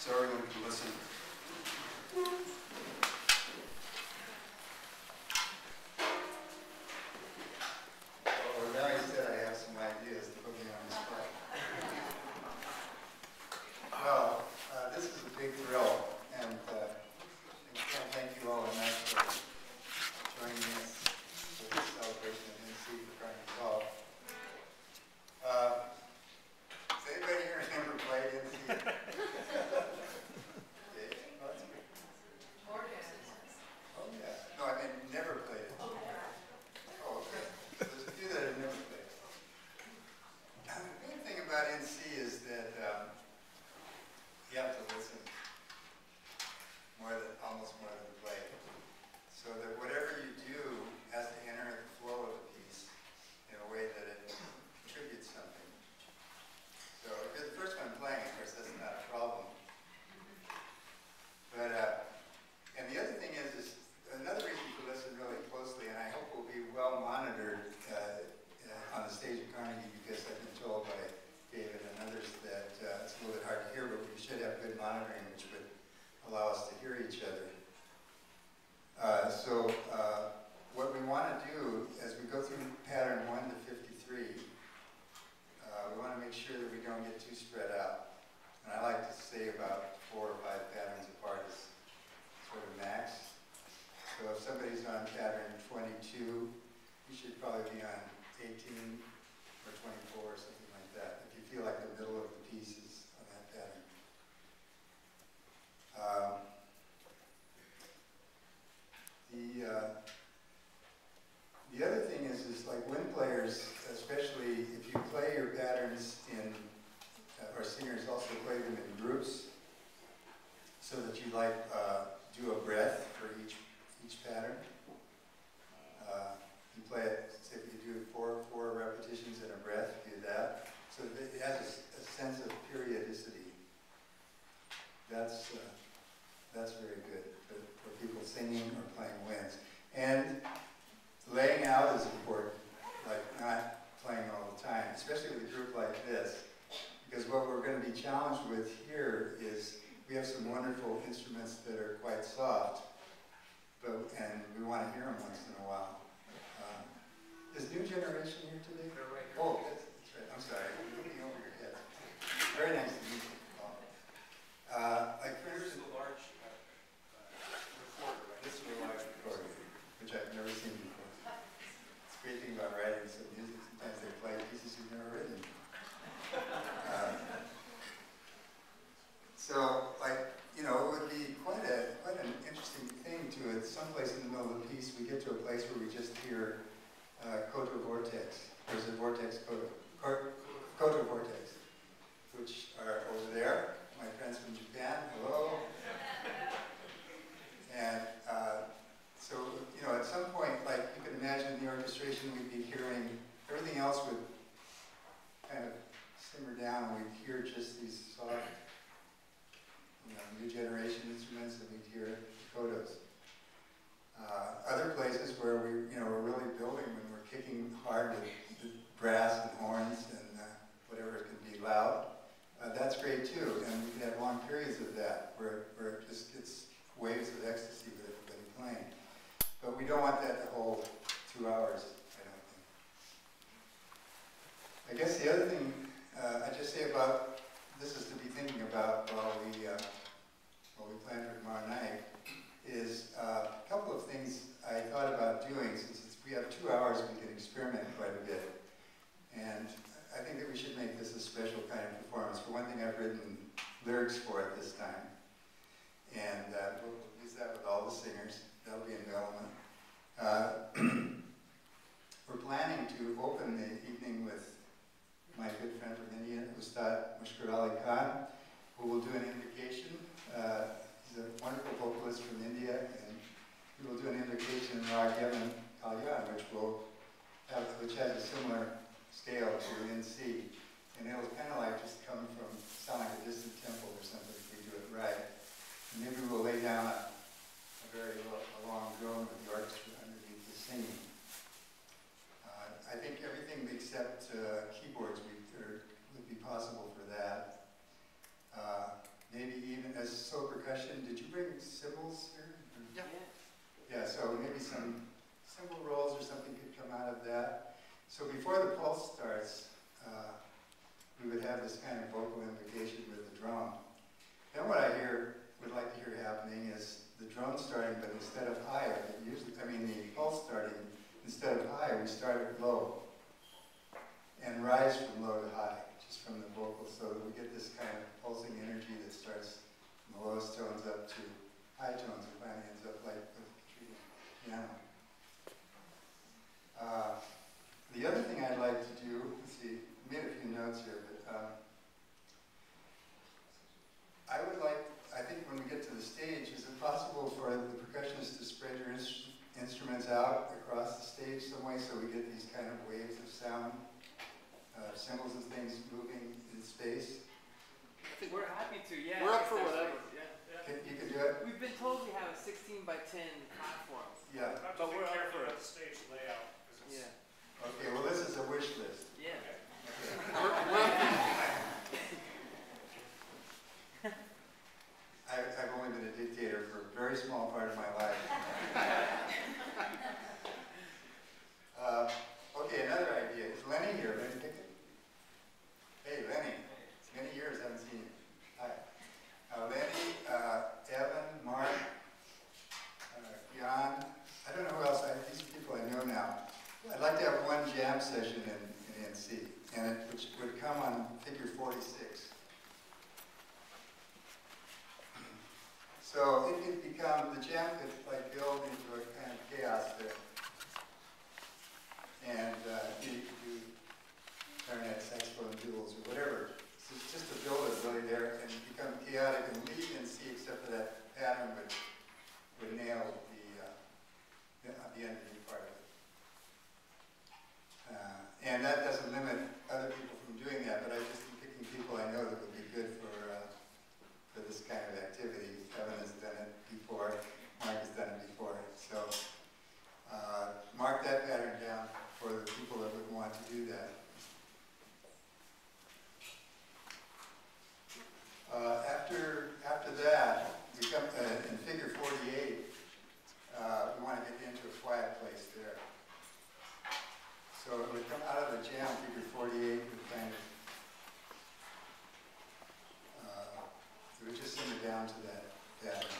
So everyone can listen. Well, Larry said I have some ideas to put me on the spot. Well, this is a big thrill, and I can't thank you all enough for joining us for this celebration of NC for Carnegie Hall. Does anybody here ever played NC? Oh, yeah. No, I mean, never played it. Oh, okay. There's a few that have never played. The good thing about NC is that you have to listen almost more than play. So that whatever you do has to enter the flow of the piece in a way that it contributes something. So if you're the first one playing, of course, that's not a problem. But, and the other thing is another reason to listen really closely, and I hope will be well monitored on the stage at Carnegie, because I've been told by David and others that it's a little bit hard to hear, but we should have good monitoring, which would allow us to hear each other. So what we want to do as we go through pattern 1 to 53, we want to make sure that we don't get too spread out. And I like to say about 4 or 5 patterns apart is sort of max. So if somebody's on pattern 22, you should probably be on 18 or 24 or something like that, if you feel like the middle of the piece is on that pattern. The other thing is like wind players, especially if you play your patterns in, or singers also play them in groups, so that you like do a breath for each pattern. You play it, say if you do four repetitions in a breath, do that. So that it has a sense of periodicity. That's very good for people singing or playing winds. And laying out is important, like not playing all the time, especially with a group like this. Because what we're going to be challenged with here is we have some wonderful instruments that are quite soft, and we want to hear them once in a while. Is New Generation here today? They're right here. Oh, that's right. I'm sorry. I'm looking over your heads. Very nice to meet you. Like for Here's instance, the large recorder, right? this is a large recorder, which I've never seen before. It's a great thing about writing some music. Sometimes they play pieces you've never written. So, like, you know, it would be quite an interesting thing to, at some place in the middle of the piece, we get to a place where we just hear koto vortex. There's a vortex koto vortex, which are over there. My friends from Japan, hello. And so, you know, at some point, like you can imagine in the orchestration, we'd be hearing, everything else would kind of simmer down, and we'd hear just these soft, you know, New Generation instruments, and we'd hear kotos. Other places where we're really building, when we're kicking hard with the brass and horns and whatever it could be loud, that's great too. And we can have long periods of that where it just gets waves of ecstasy with everybody playing. But we don't want that to hold 2 hours, I don't think. I guess the other thing I just say about this is to be thinking about while we plan for tomorrow night is a couple of things I thought about doing. Since we have 2 hours, we can experiment quite a bit. And I think that we should make this a special kind of performance. For one thing, I've written lyrics for it this time. And we'll use that with all the singers. That'll be an element. We're planning to open the evening with my good friend from India, Ustad Mushkar Ali Khan, who will do an invocation. He's a wonderful vocalist from India, and he will do an invocation in Rag Yemen Kalyan, which has a similar scale to NC. And it'll kind of like just come from, sound like a distant temple or something if we do it right. And maybe we'll lay down a long drone with the orchestra underneath the singing. I think everything except keyboards would be possible for that. Maybe even as solo percussion. Did you bring cymbals here? Yeah. Yeah, so maybe some cymbal rolls or something could come out of that. So before the pulse starts, we would have this kind of vocal invocation with the drum. Then what I would like to hear happening is the drum starting, but instead of higher, the pulse starting, instead of high, we start at low and rise from low to high, just from the vocals, so that we get this kind of pulsing energy that starts from the lowest tones up to high tones and finally ends up like with the piano. The other thing I'd like to do, let's see, I made a few notes here, but I think when we get to the stage, is it possible for the percussionists to spread your instruments out across the stage some way so we get these kind of waves of sound, cymbals and things moving in space? I think We're happy to, yeah. we're up for If there's whatever. space, You can do it? yeah. We've been told we have a 16 by 10 platform. Yeah. Have But to be we're up careful for it. with the stage layout, because it's. Yeah. Okay, well this is a wish list. Yeah. I've only been a dictator for a very small part of my life. Okay, another idea. Is Lenny here? Lenny Pickett? Hey, Lenny. It's many years I haven't seen you. Hi. Lenny, Evan, Mark, Jan. I don't know who else. These are people I know now. I'd like to have one jam session in NC, and which would come on figure 46. So it could become, the jam could like build into a kind of chaos there. And you could do clarinet, saxophone, duels, or whatever. So it's just to build it really there and become chaotic and leave in C, except for that pattern would nail the ending part of it. And that doesn't limit other people from doing that, but I just am picking people I know that would be good for this kind of activity. Evan has done it before, Mark has done it before. So mark that pattern down for the people that would want to do that. After that, we come in figure 48, we want to get into a quiet place there. So it would come out of the jam, figure 48, would kind of, it would just simmer down to that pattern.